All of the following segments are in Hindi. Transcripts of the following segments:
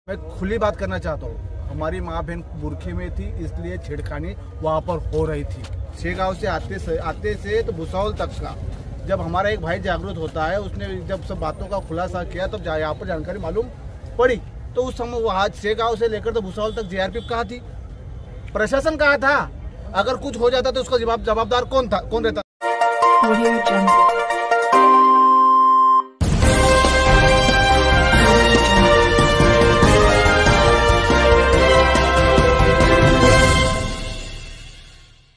मैं खुली बात करना चाहता हूँ, हमारी माँ बहन बुरखे में थी इसलिए छेड़खानी वहाँ पर हो रही थी। शेगांव से आते से तो भुसावल तक का जब हमारा एक भाई जागरूक होता है, उसने जब सब बातों का खुलासा किया तब यहाँ पर जानकारी मालूम पड़ी। तो उस समय वहाँ शेगांव से लेकर तो भुसावल तक जीआरपी कहाँ थी, प्रशासन कहाँ था? अगर कुछ हो जाता तो उसका जवाबदार कौन रहता?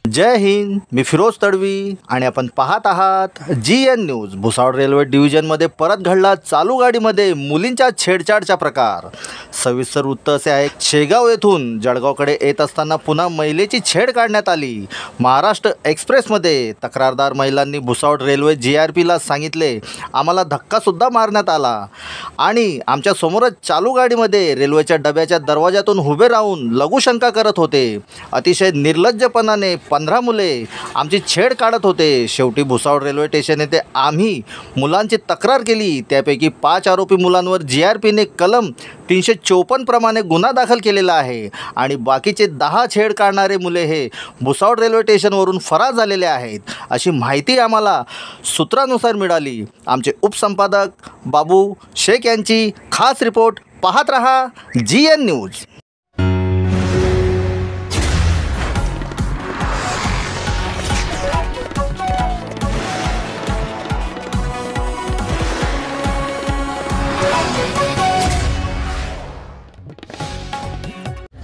जय हिंद, मी फिरोज तडवी आणि आपण पाहत आहात GN न्यूज। भुसावळ रेल्वे डिव्हिजनमध्ये परत घडला चालू गाडीमध्ये मुलींच्या छेडछाडचा प्रकार। सविस्तर वृत्त असे आहे, शेगाव येथून जळगावकडे येत असताना पुन्हा महिलेची छेड काढण्यात आली। महाराष्ट्र एक्सप्रेसमध्ये तक्रारदार महिलांनी भुसावळ रेल्वे GRPला सांगितले, आम्हाला धक्का सुद्धा मारण्यात आला आणि आमच्या समोरच चालू गाडीमध्ये रेल्वेच्या डब्याच्या दरवाजातून उभे राहून लघुशंका करत होते। अतिशय निर्लज्जपणाने 15 मुले आमची छेड काढत होते। शेवटी भुसावळ रेल्वे स्टेशन येथे आम्ही मुलांची तक्रार केली। त्यापैकी 5 आरोपी मुलांवर GRPने कलम 354 प्रमाणे गुन्हा दाखल केलेला आहे आणि बाकीचे 10 छेड काढणारे मुले हे भुसावळ रेल्वे स्टेशनवरून फरार झालेले आहेत, अशी माहिती आम्हाला सूत्रानुसार मिळाली। आमचे उपसंपादक बाबू शेख यांची खास रिपोर्ट पाहत रहा GN न्यूज।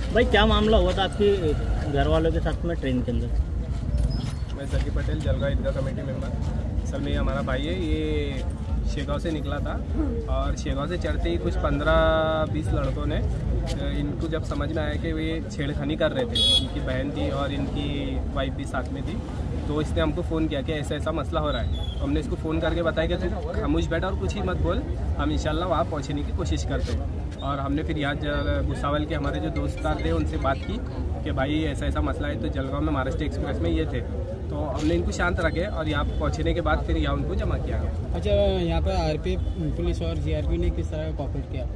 भाई क्या मामला हुआ था आपके घर वालों के साथ में ट्रेन के अंदर? मैं सकी पटेल, जलगांव ईदगाह कमेटी मेंबर। सर में हमारा भाई है, ये शेगांव से निकला था और शेगांव से चढ़ते ही कुछ 15-20 लड़कों ने इनको जब समझ में आया कि ये छेड़खानी कर रहे थे, इनकी बहन थी और इनकी वाइफ भी साथ में थी, तो इसने हमको फ़ोन किया कि ऐसा ऐसा मसला हो रहा है। तो हमने इसको फ़ोन करके बताया कि तू खामोश बैठा और कुछ ही मत बोल, हम इंशाल्लाह वहाँ पहुँचने की कोशिश करते हैं। और हमने फिर यहाँ भुसावल के हमारे जो दोस्तदार थे उनसे बात की कि भाई ऐसा ऐसा मसला है, तो जलगांव में महाराष्ट्र एक्सप्रेस में ये थे, तो हमने इनको शांत रखे और यहाँ पहुँचने के बाद फिर यहाँ उनको जमा किया गया। अच्छा, यहाँ पर RPF पुलिस और GRP ने किस तरह कॉपरेट किया?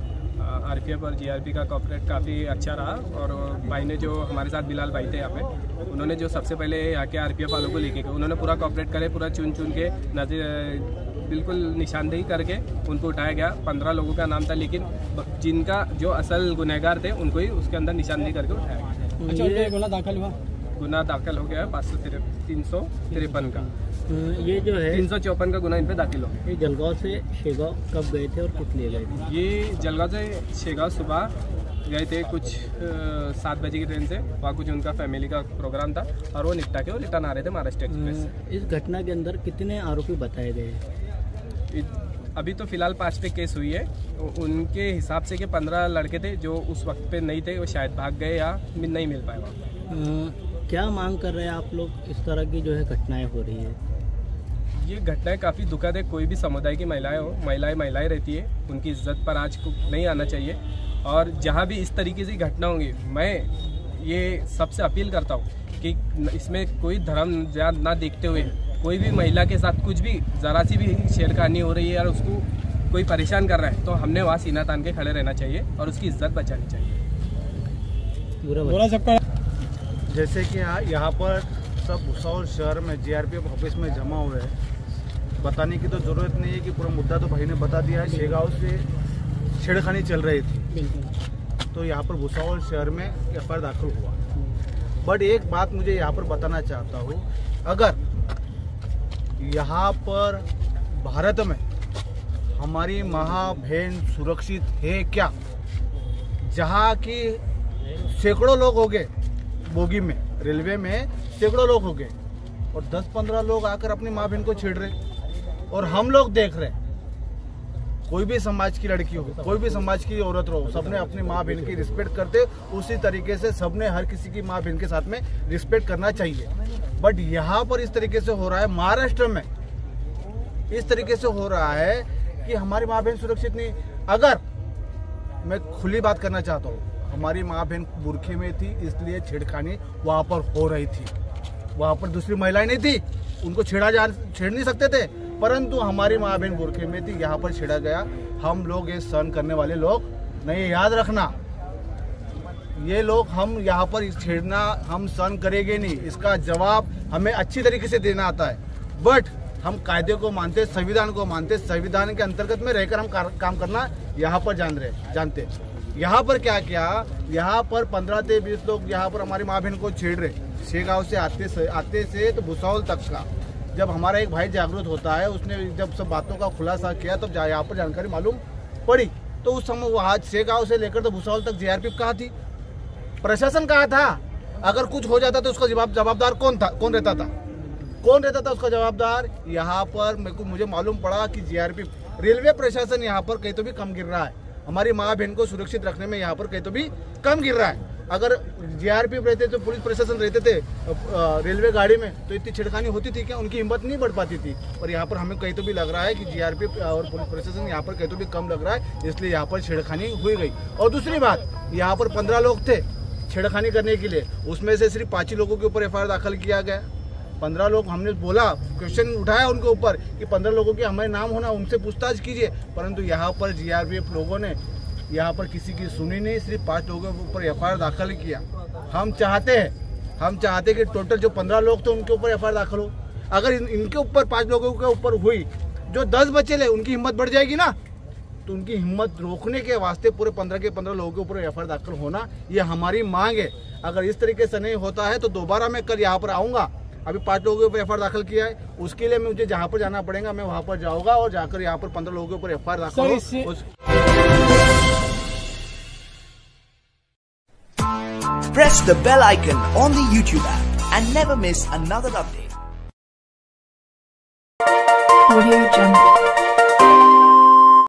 RPF और GRP का कॉपरेट काफ़ी अच्छा रहा और भाई ने जो हमारे साथ बिलाल भाई थे यहाँ पे, उन्होंने जो सबसे पहले यहाँ के RPF वालों को लेके गए, उन्होंने पूरा कॉपरेट करे, पूरा चुन के बिल्कुल निशानदेही करके उनको उठाया गया। 15 लोगों का नाम था, लेकिन जिनका जो असल गुनहगार थे उनको ही उसके अंदर निशानदेही करके उठाया गया। अच्छा, उनका गुना दाखल हुआ? गुना दाखिल हो गया है 353 का। ये जो है 354 का गुना इन पे दाखिल हो गया। ये जलगांव से शेगांव कब गए थे और किस लिए गए थे? ये जलगांव से शेगांव सुबह गए थे कुछ 7 बजे की ट्रेन से। वहाँ कुछ उनका फैमिली का प्रोग्राम था और वो निपटा के वो रिटर्न आ रहे थे महाराष्ट्र एक्सप्रेस से। इस घटना के अंदर कितने आरोपी बताए गए? अभी तो फिलहाल 5 पे केस हुई है। उनके हिसाब से कि 15 लड़के थे जो उस वक्त पे नहीं थे, वो शायद भाग गए या नहीं मिल पाए वहाँ। क्या मांग कर रहे हैं आप लोग? इस तरह की जो है घटनाएं हो रही है, ये घटनाएं काफ़ी दुखद है। कोई भी समुदाय की महिलाएं हो, महिलाएं रहती है, उनकी इज्जत पर आज को नहीं आना चाहिए। और जहाँ भी इस तरीके से घटना होंगी, मैं ये सबसे अपील करता हूँ कि इसमें कोई धर्म जात ना देखते हुए कोई भी महिला के साथ कुछ भी ज़रा सी भी छेड़खानी हो रही है और उसको कोई परेशान कर रहा है, तो हमने वहाँ सीना तान के खड़े रहना चाहिए और उसकी इज्जत बचानी चाहिए। बुरा सबका जैसे कि यहाँ पर सब भुसावल शहर में GRPF ऑफिस में जमा हुए हैं, बताने की तो ज़रूरत नहीं है कि पूरा मुद्दा तो भाई ने बता दिया है। शेगांव से छेड़खानी चल रही थी, तो यहाँ पर भुसावल शहर में FIR दाखिल हुआ। बट एक बात मुझे यहाँ पर बताना चाहता हूँ, अगर यहाँ पर भारत में हमारी माँ बहन सुरक्षित है क्या, जहाँ की सैकड़ों लोग हो गए बोगी में, रेलवे में सैकड़ों लोग हो गए और 10-15 लोग आकर अपनी माँ बहन को छेड़ रहे और हम लोग देख रहे। कोई भी समाज की लड़की हो, कोई भी समाज की औरत हो, सबने अपनी माँ बहन की रिस्पेक्ट करते, उसी तरीके से सबने हर किसी की माँ बहन के साथ में रिस्पेक्ट करना चाहिए। बट यहाँ पर इस तरीके से हो रहा है, महाराष्ट्र में इस तरीके से हो रहा है कि हमारी माँ बहन सुरक्षित नहीं। अगर मैं खुली बात करना चाहता हूँ, हमारी माँ बहन बुरखे में थी इसलिए छेड़खानी वहाँ पर हो रही थी। वहाँ पर दूसरी महिलाएं नहीं थी, उनको छेड़ नहीं सकते थे, परंतु हमारी माँ बहन बुरखे में थी, यहाँ पर छेड़ा गया। हम लोग ये सहन करने वाले लोग नहीं, याद रखना। ये लोग हम यहाँ पर छेड़ना हम सहन करेंगे नहीं, इसका जवाब हमें अच्छी तरीके से देना आता है। बट हम कायदे को मानते, संविधान को मानते, संविधान के अंतर्गत में रहकर हम काम करना यहाँ पर जानते। यहाँ पर क्या किया, यहाँ पर 15 से 20 लोग यहाँ पर हमारी माँ बहन को छेड़ रहे। शेगांव से आते से तो भुसावल तक का। जब हमारा एक भाई जागरूक होता है, उसने जब सब बातों का खुलासा किया तब यहाँ पर जानकारी मालूम पड़ी। तो उस समय वहाँ शेगांव से लेकर तो भुसावल तक जीआरपी कहाँ थी, प्रशासन कहाँ था? अगर कुछ हो जाता तो उसका जवाबदार कौन रहता था उसका जवाबदार? यहाँ पर मुझे मालूम पड़ा कि जीआरपी रेलवे प्रशासन यहाँ पर कहीं तो भी कम गिर रहा है। हमारी माँ बहन को सुरक्षित रखने में यहाँ पर कहीं तो भी कम गिर रहा है। अगर जीआरपी रहते तो पुलिस प्रशासन रहते थे रेलवे गाड़ी में तो इतनी छिड़खानी होती थी क्या? उनकी हिम्मत नहीं बढ़ पाती थी। और यहाँ पर हमें कहीं तो भी लग रहा है कि जीआरपी और पुलिस प्रशासन यहाँ पर कहीं तो भी कम लग रहा है, इसलिए यहाँ पर छेड़खानी हुई गई। और दूसरी बात, यहाँ पर 15 लोग थे छेड़खानी करने के लिए, उसमें से सिर्फ 5 ही लोगों के ऊपर एफआईआर दाखिल किया गया। 15 लोग, हमने बोला, क्वेश्चन उठाया उनके ऊपर कि 15 लोगों के हमें नाम होना, उनसे पूछताछ कीजिए, परंतु यहाँ पर जीआरपीएफ लोगों ने यहाँ पर किसी की सुनी नहीं, सिर्फ 5 लोगों के ऊपर एफआईआर दाखिल किया। हम चाहते हैं कि टोटल जो 15 लोग थे उनके ऊपर एफआईआर दाखिल हो। अगर इनके ऊपर 5 लोगों के ऊपर हुई, जो 10 बचे ले उनकी हिम्मत बढ़ जाएगी ना, तो उनकी हिम्मत रोकने के वास्ते पूरे 15 के 15 लोगों के ऊपर एफआईआर दाखिल होना ये हमारी मांग है। अगर इस तरीके से नहीं होता है तो दोबारा मैं कल यहाँ पर आऊँगा। अभी 5 लोगों के ऊपर एफआईआर दाखिल किया है, उसके लिए मुझे जहाँ पर जाना पड़ेगा मैं वहाँ पर जाऊँगा और जाकर यहाँ पर 15 लोगों के ऊपर एफआईआर दाखिल हो। Press the bell icon on the YouTube app and never miss another update. Audio